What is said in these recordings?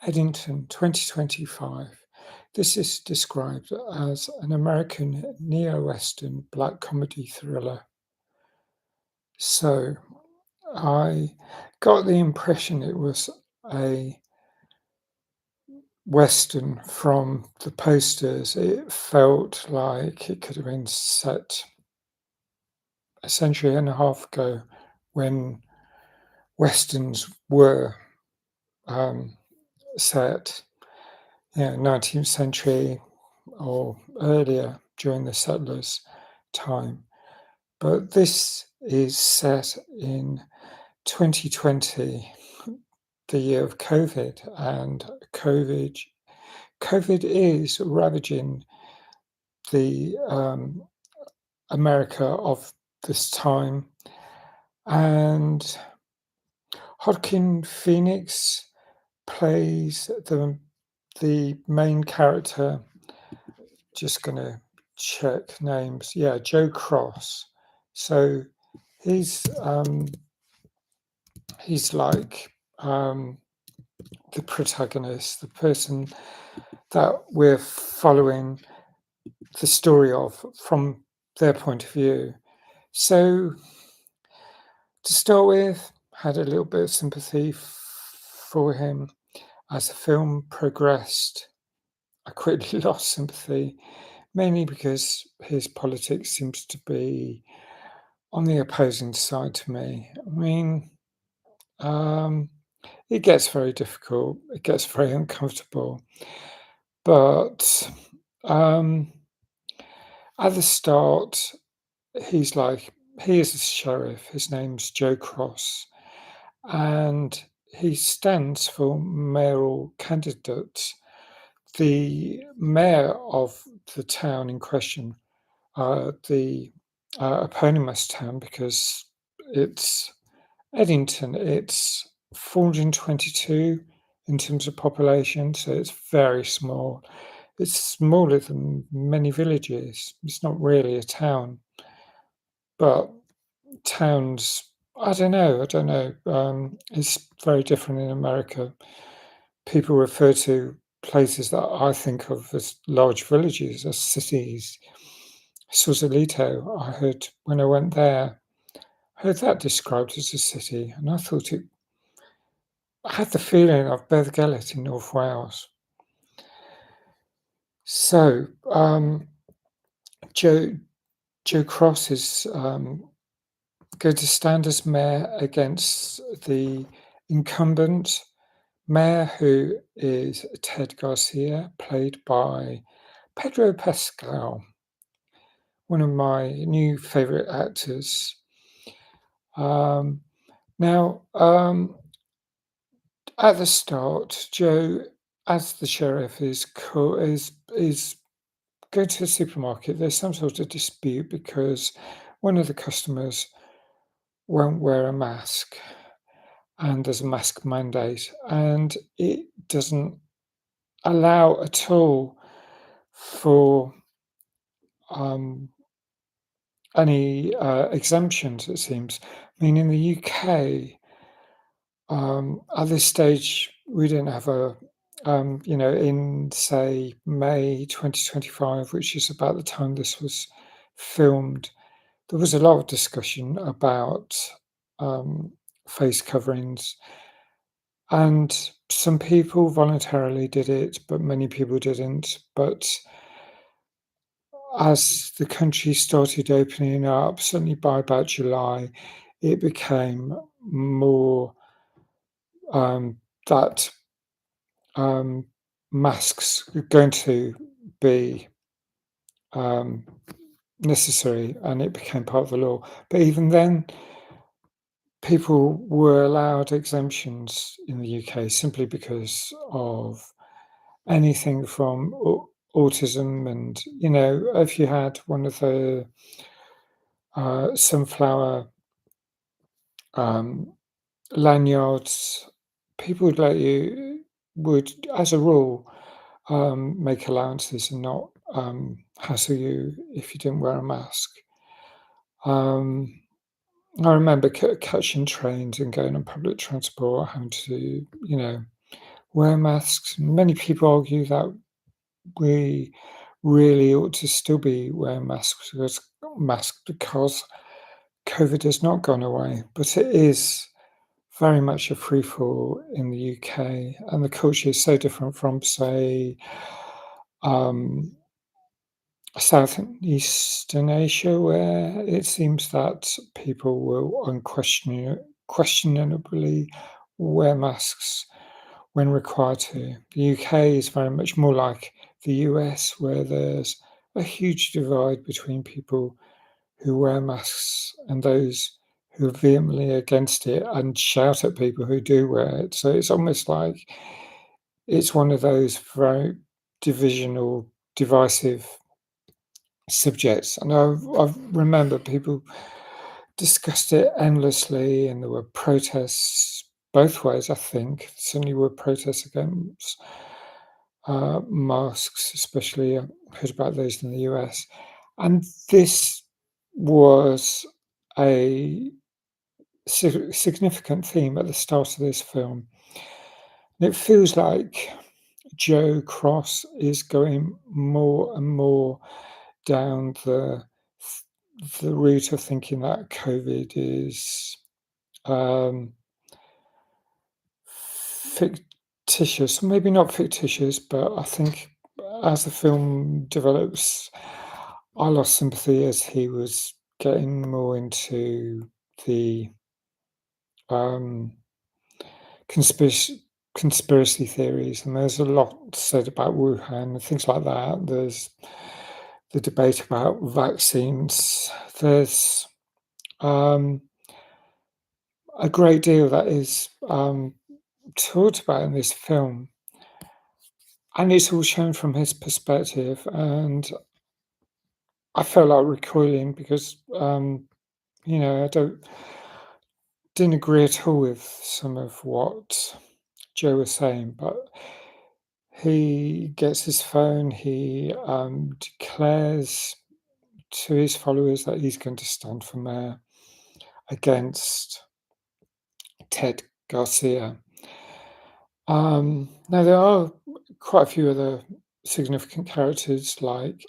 Eddington, 2025. This is described as an American neo-Western black comedy thriller. So I got the impression it was a Western from the posters. It felt like it could have been set a century and a half ago when Westerns were um, set, 19th century or earlier during the settlers' time. But this is set in 2020, the year of COVID, and COVID is ravaging the America of this time, and Joaquin Phoenix plays the main character. Just gonna check names. Yeah, Joe Cross. So he's like the protagonist, the person that we're following the story of from their point of view. So to start with, had a little bit of sympathy for him. As the film progressed, I quickly lost sympathy, mainly because his politics seems to be on the opposing side to me. I mean, it gets very difficult. It gets very uncomfortable. But um, at the start, he's like, he is the sheriff. His name's Joe Cross, and he stands for mayoral candidate. The mayor of the town in question, the eponymous town, because it's Eddington, it's 422 in terms of population, so it's very small. It's smaller than many villages. It's not really a town, but towns, I don't know. It's very different in America. People refer to places that I think of as large villages as cities. Sausalito, I heard when I went there, heard that described as a city, and I thought I had the feeling of Beddgelert in North Wales. So Joe Cross is going to stand as mayor against the incumbent mayor, who is Ted Garcia, played by Pedro Pascal, one of my new favorite actors. Now, at the start, Joe, as the sheriff, is going to the supermarket. There's some sort of dispute because one of the customers won't wear a mask, and there's a mask mandate, and it doesn't allow at all for any exemptions, it seems. I mean, in the UK, at this stage, we didn't have in, say, May 2025, which is about the time this was filmed, there was a lot of discussion about face coverings, and some people voluntarily did it, but many people didn't. But as the country started opening up, certainly by about July, it became more that masks are going to be necessary, and it became part of the law. But even then, people were allowed exemptions in the UK simply because of anything from autism, and if you had one of the sunflower lanyards, people would, as a rule, make allowances and not hassle you if you didn't wear a mask. I remember catching trains and going on public transport, having to, wear masks. Many people argue that we really ought to still be wearing masks because COVID has not gone away, but it is very much a free for all in the UK, and the culture is so different from, say, um, South and Eastern Asia, where it seems that people will questionably wear masks when required to. The UK is very much more like the US, where there's a huge divide between people who wear masks and those who are vehemently against it and shout at people who do wear it. So it's almost like it's one of those very divisional, divisive subjects. And I remember people discussed it endlessly, and there were protests both ways, I think. Certainly were protests against masks, especially. I heard about those in the US. And this was a significant theme at the start of this film. And it feels like Joe Cross is going more and more down the route of thinking that COVID is um, fictitious, maybe not fictitious, but I think as the film develops, I lost sympathy as he was getting more into the um, conspiracy theories, and there's a lot said about Wuhan and things like that. There's the debate about vaccines. There's um, a great deal that is talked about in this film, and it's all shown from his perspective. And I felt like recoiling because I didn't agree at all with some of what Joe was saying, but he gets his phone. He declares to his followers that he's going to stand for mayor against Ted Garcia. Now, there are quite a few other significant characters, like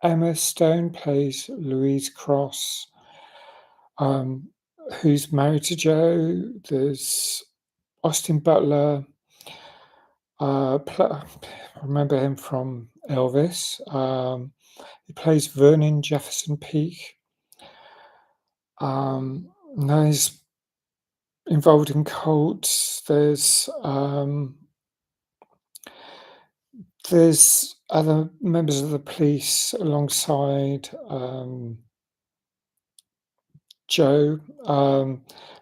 Emma Stone plays Louise Cross, um, who's married to Joe. There's Austin Butler. I remember him from Elvis. He plays Vernon Jefferson Peake. Now he's involved in cults. There's other members of the police alongside Joe,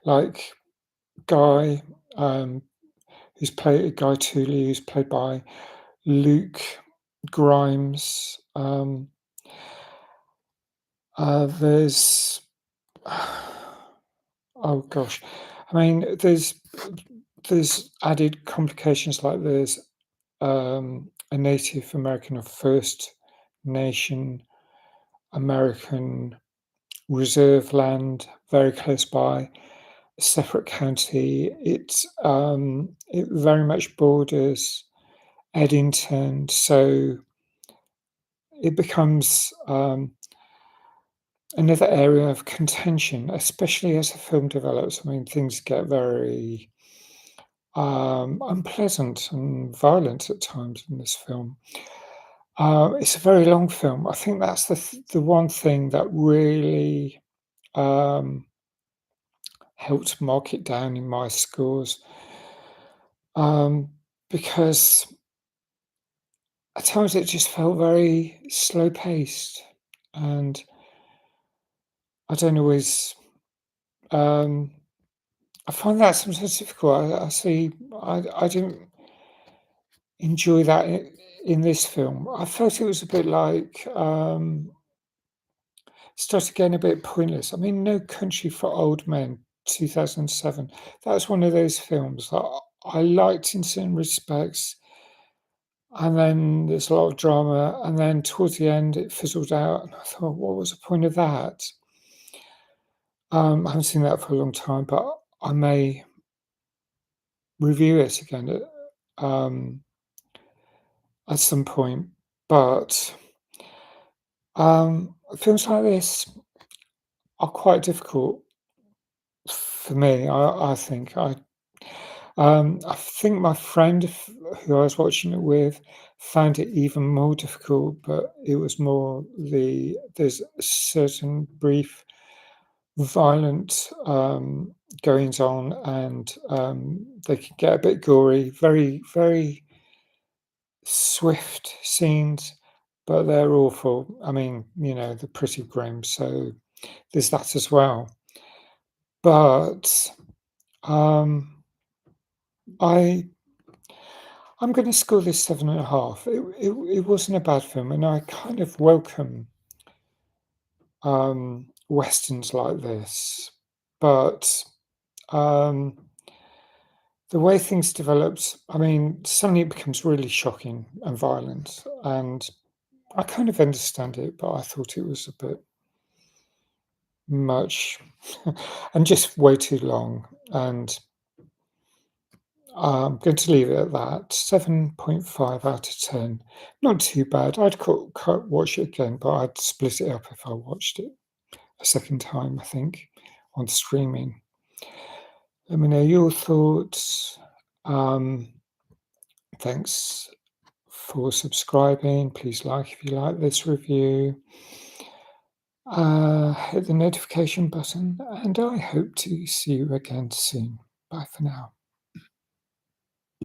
like Guy, Guy Tooley, who's played by Luke Grimes. There's oh gosh, I mean, there's added complications, like there's a Native American or First Nation American reserve land very close by, a separate county. It very much borders Eddington, so it becomes another area of contention, especially as the film develops. I mean, things get very unpleasant and violent at times in this film. It's a very long film. I think that's the one thing that really um, helped mark it down in my scores, um, because at times it just felt very slow paced, and I don't always. Um, I find that sometimes difficult. I didn't enjoy that in this film. I felt it was a bit like started getting a bit pointless. I mean, No Country for Old Men, 2007. That was one of those films that I liked in certain respects, and then there's a lot of drama, and then towards the end it fizzled out, and I thought, what was the point of that? I haven't seen that for a long time, but I may review it again. um, at some point, but films like this are quite difficult for me. I think my friend who I was watching it with found it even more difficult, but it was more there's certain brief violent goings on, and they can get a bit gory, very, very swift scenes, but they're awful. I mean, they're pretty grim, so there's that as well. But um, I I'm going to score this 7.5. It wasn't a bad film, and I kind of welcome westerns like this, but um, the way things developed, I mean, suddenly it becomes really shocking and violent, and I kind of understand it, but I thought it was a bit much and just way too long. And I'm going to leave it at that. 7.5 out of 10. Not too bad. I'd watch it again, but I'd split it up if I watched it a second time, I think, on streaming. Let me know your thoughts. Um, Thanks for subscribing. Please like if you like this review. Hit the notification button, and I hope to see you again soon. Bye for now.